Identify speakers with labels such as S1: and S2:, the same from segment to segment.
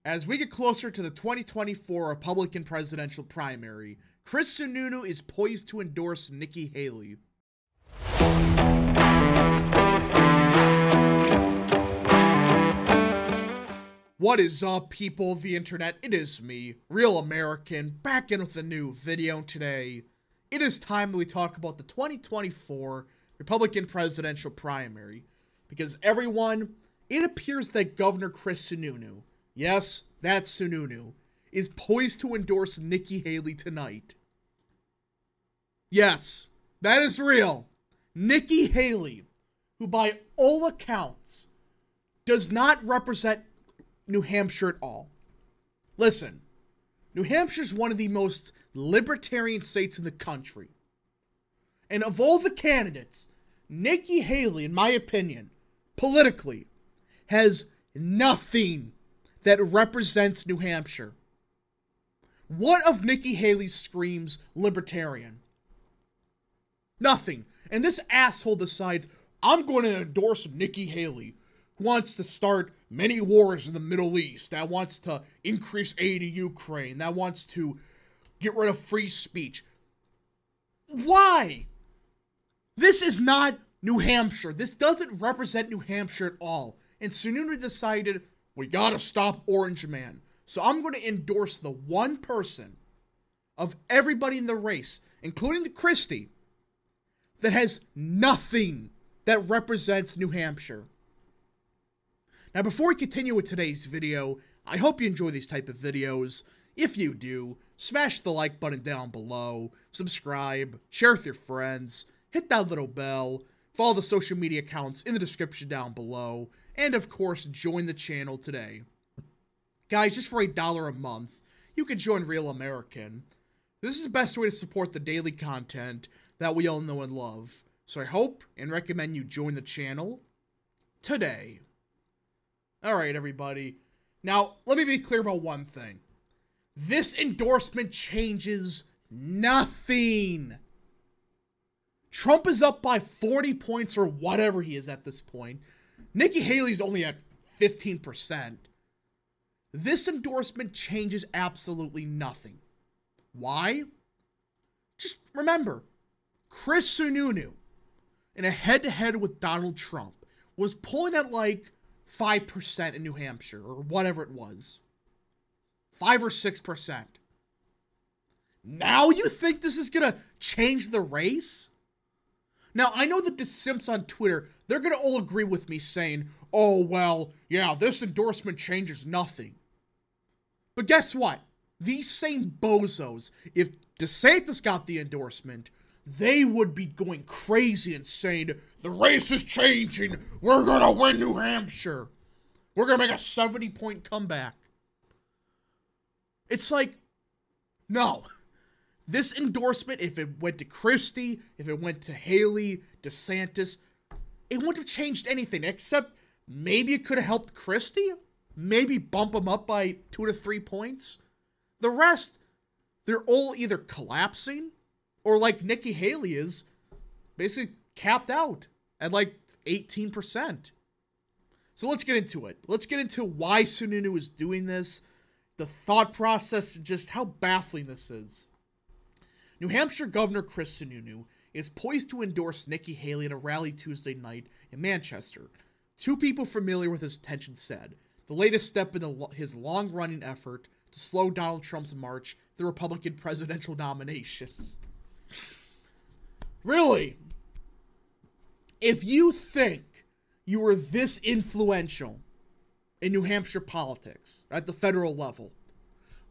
S1: As we get closer to the 2024 Republican presidential primary, Chris Sununu is poised to endorse Nikki Haley. What is up, people of the internet? It is me, Real American, back in with a new video today. It is time that we talk about the 2024 Republican presidential primary, because everyone, it appears that Governor Chris Sununu, yes, that's Sununu, is poised to endorse Nikki Haley tonight. Yes, that is real. Nikki Haley, who by all accounts does not represent New Hampshire at all. Listen, New Hampshire is one of the most libertarian states in the country. And of all the candidates, Nikki Haley, in my opinion, politically, has nothing that represents New Hampshire. What of Nikki Haley screams libertarian? Nothing. And this asshole decides, I'm going to endorse Nikki Haley, who wants to start many wars in the Middle East, that wants to increase aid to Ukraine, that wants to get rid of free speech. Why? This is not New Hampshire. This doesn't represent New Hampshire at all. And Sununu decided, we gotta stop Orange Man. So I'm going to endorse the one person of everybody in the race, including the Christie, that has nothing that represents New Hampshire. Now, before we continue with today's video, I hope you enjoy these type of videos. If you do, smash the like button down below, subscribe, share with your friends, hit that little bell, follow the social media accounts in the description down below, and of course, join the channel today. Guys, just for $1 a month, you can join Real American. This is the best way to support the daily content that we all know and love. So I hope and recommend you join the channel today. Alright, everybody. Now, let me be clear about one thing. This endorsement changes nothing. Trump is up by 40 points or whatever he is at this point. Nikki Haley's only at 15%. This endorsement changes absolutely nothing. Why? Just remember, Chris Sununu, in a head-to-head with Donald Trump, was pulling at like 5% in New Hampshire, or whatever it was. 5 or 6%. Now you think this is gonna change the race? Now, I know that the simps on Twitter, they're gonna all agree with me saying, oh, well, yeah, this endorsement changes nothing. But guess what? These same bozos, if DeSantis got the endorsement, they would be going crazy and saying, the race is changing, we're gonna win New Hampshire. We're gonna make a 70-point comeback. It's like, no. This endorsement, if it went to Christie, if it went to Haley, DeSantis, it wouldn't have changed anything, except maybe it could have helped Christie. Maybe bump him up by 2 to 3 points. The rest, they're all either collapsing, or like Nikki Haley is, basically capped out at like 18%. So let's get into it. Let's get into why Sununu is doing this, the thought process, and just how baffling this is. New Hampshire Governor Chris Sununu is poised to endorse Nikki Haley at a rally Tuesday night in Manchester. Two people familiar with his attention said, the latest step in his long-running effort to slow Donald Trump's march to the Republican presidential nomination. Really? If you think you were this influential in New Hampshire politics at the federal level,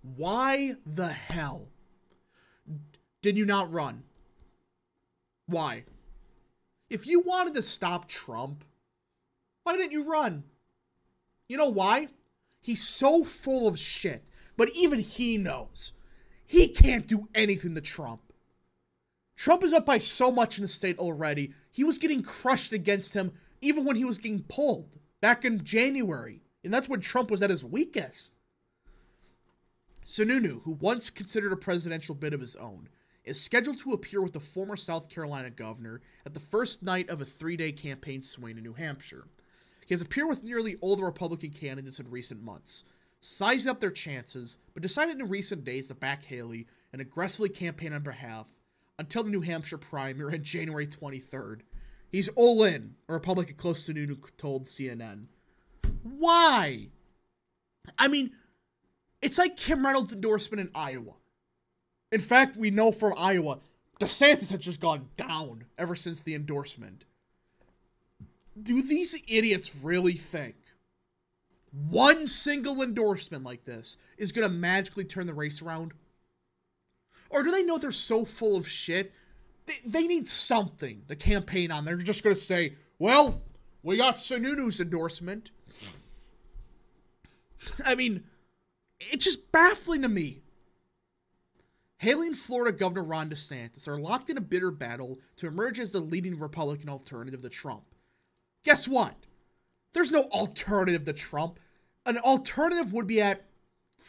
S1: why the hell did you not run? Why? If you wanted to stop Trump, why didn't you run? You know why? He's so full of shit, but even he knows he can't do anything to Trump. Trump is up by so much in the state already. He was getting crushed against him even when he was getting pulled back in January. And that's when Trump was at his weakest. Sununu, who once considered a presidential bid of his own, is scheduled to appear with the former South Carolina governor at the first night of a 3-day campaign swing in New Hampshire. He has appeared with nearly all the Republican candidates in recent months, sized up their chances, but decided in recent days to back Haley and aggressively campaign on behalf until the New Hampshire primary on January 23rd. He's all in, a Republican close to Sununu told CNN. Why? I mean, it's like Kim Reynolds' endorsement in Iowa. In fact, we know from Iowa, DeSantis has just gone down ever since the endorsement. Do these idiots really think one single endorsement like this is going to magically turn the race around? Or do they know they're so full of shit, they need something to campaign on? They're just going to say, well, we got Sununu's endorsement. I mean, it's just baffling to me. Haley and Florida Governor Ron DeSantis are locked in a bitter battle to emerge as the leading Republican alternative to Trump. Guess what? There's no alternative to Trump. An alternative would be at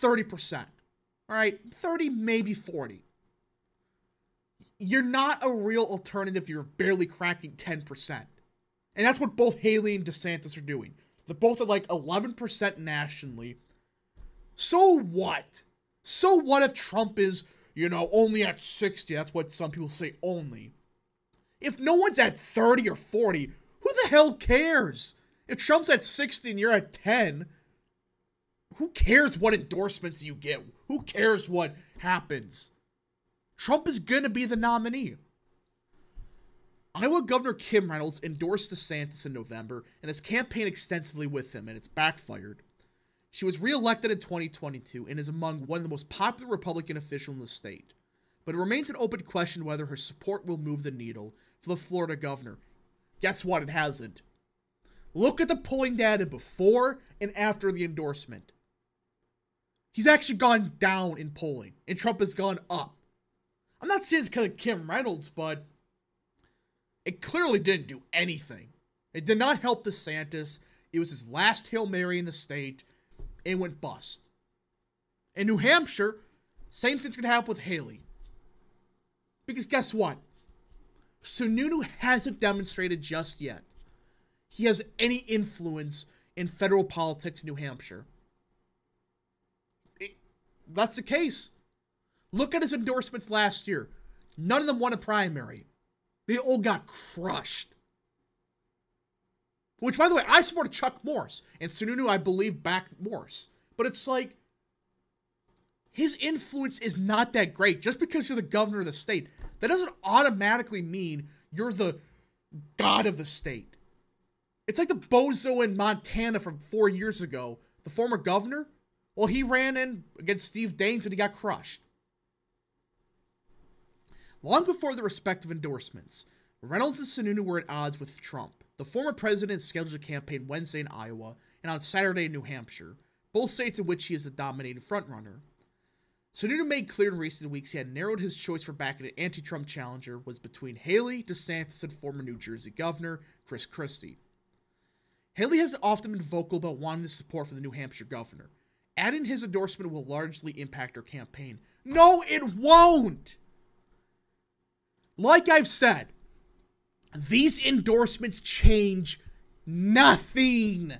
S1: 30%. All right? 30, maybe 40. You're not a real alternative if you're barely cracking 10%. And that's what both Haley and DeSantis are doing. They're both at like 11% nationally. So what? So what if Trump is, only at 60? That's what some people say, only. If no one's at 30 or 40, who the hell cares? If Trump's at 60 and you're at 10, who cares what endorsements you get? Who cares what happens? Trump is going to be the nominee. Iowa Governor Kim Reynolds endorsed DeSantis in November and has campaigned extensively with him, and it's backfired. She was reelected in 2022 and is among one of the most popular Republican officials in the state. But it remains an open question whether her support will move the needle for the Florida governor. Guess what? It hasn't. Look at the polling data before and after the endorsement. He's actually gone down in polling, and Trump has gone up. I'm not saying it's because of Kim Reynolds, but it clearly didn't do anything. It did not help DeSantis. It was his last Hail Mary in the state. It went bust. In New Hampshire, same thing's going to happen with Haley. Because guess what? Sununu hasn't demonstrated just yet he has any influence in federal politics in New Hampshire. That's the case. Look at his endorsements last year. None of them won a primary. They all got crushed. Which, by the way, I supported Chuck Morse. And Sununu, I believe, backed Morse. But it's like, his influence is not that great. Just because you're the governor of the state, that doesn't automatically mean you're the god of the state. It's like the bozo in Montana from 4 years ago. The former governor. Well, he ran in against Steve Daines and he got crushed. Long before their respective endorsements, Reynolds and Sununu were at odds with Trump. The former president scheduled a campaign Wednesday in Iowa and on Saturday in New Hampshire, both states in which he is the dominating frontrunner. Sununu made clear in recent weeks he had narrowed his choice for backing an anti-Trump challenger was between Haley, DeSantis, and former New Jersey Governor Chris Christie. Haley has often been vocal about wanting the support for the New Hampshire governor. Adding his endorsement will largely impact her campaign. No, it won't! Like I've said, these endorsements change nothing.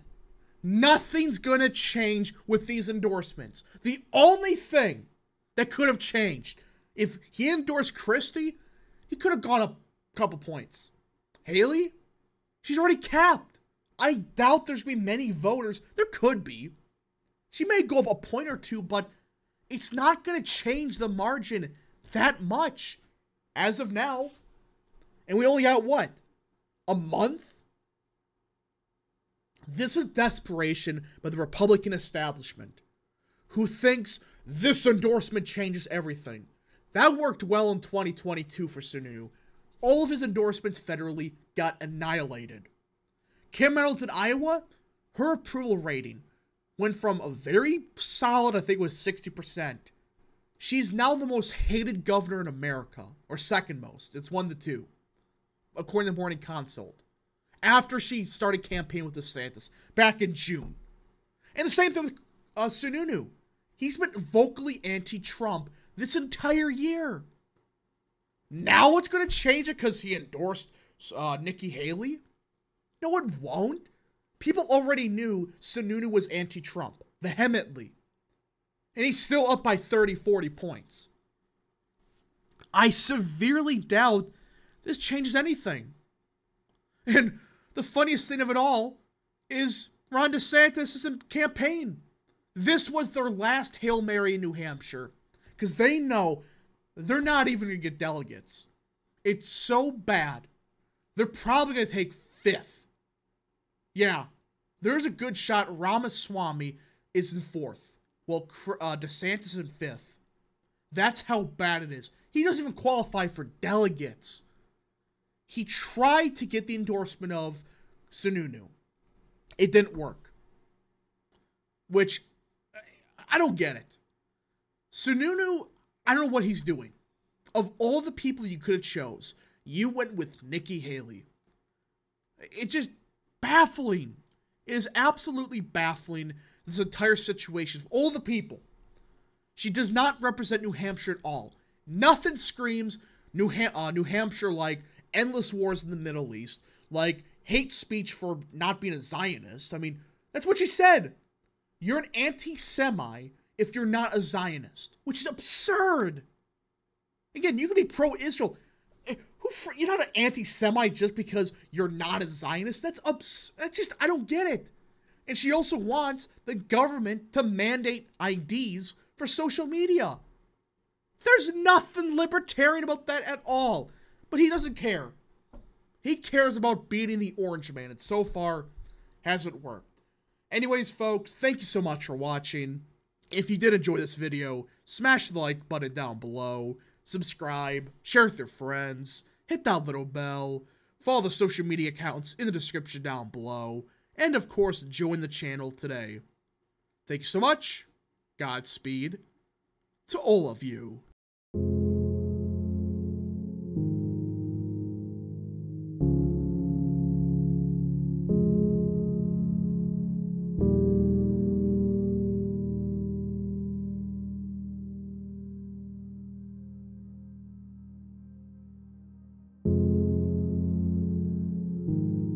S1: Nothing's gonna change with these endorsements. The only thing that could have changed, if he endorsed Christie, he could have gone up a couple points. Haley, she's already capped. I doubt there's gonna be many voters. There could be. She may go up a point or two, but it's not gonna change the margin that much as of now. And we only got what? A month? This is desperation by the Republican establishment, who thinks this endorsement changes everything. That worked well in 2022 for Sununu. All of his endorsements federally got annihilated. Kim Reynolds in Iowa, her approval rating went from a very solid, I think it was 60%. She's now the most hated governor in America, or second most. It's 1 to 2, according to the Morning Consult. After she started campaigning with DeSantis back in June. And the same thing with Sununu. He's been vocally anti-Trump this entire year. Now it's going to change it because he endorsed Nikki Haley? No, it won't. People already knew Sununu was anti-Trump, vehemently. And he's still up by 30, 40 points. I severely doubt this changes anything. And the funniest thing of it all is Ron DeSantis isn't campaign. This was their last Hail Mary in New Hampshire. Because they know they're not even going to get delegates. It's so bad. They're probably going to take 5th. Yeah, there's a good shot Ramaswamy is in 4th. Well, DeSantis in 5th. That's how bad it is. He doesn't even qualify for delegates. He tried to get the endorsement of Sununu. It didn't work. Which, I don't get it. Sununu, I don't know what he's doing. Of all the people you could have chose, you went with Nikki Haley. It's just baffling. It is absolutely baffling, this entire situation. Of all the people, she does not represent New Hampshire at all. Nothing screams New Hampshire like endless wars in the Middle East, like hate speech for not being a Zionist. I mean, that's what she said. You're an anti-Semite if you're not a Zionist, which is absurd. Again, you can be pro-Israel. You're not an anti-Semite just because you're not a Zionist. That's just, I don't get it. And she also wants the government to mandate IDs for social media. There's nothing libertarian about that at all. But he doesn't care. He cares about beating the orange man, and so far, hasn't worked. Anyways, folks, thank you so much for watching. If you did enjoy this video, smash the like button down below, subscribe, share with your friends, hit that little bell, follow the social media accounts in the description down below, and of course, join the channel today. Thank you so much. Godspeed to all of you.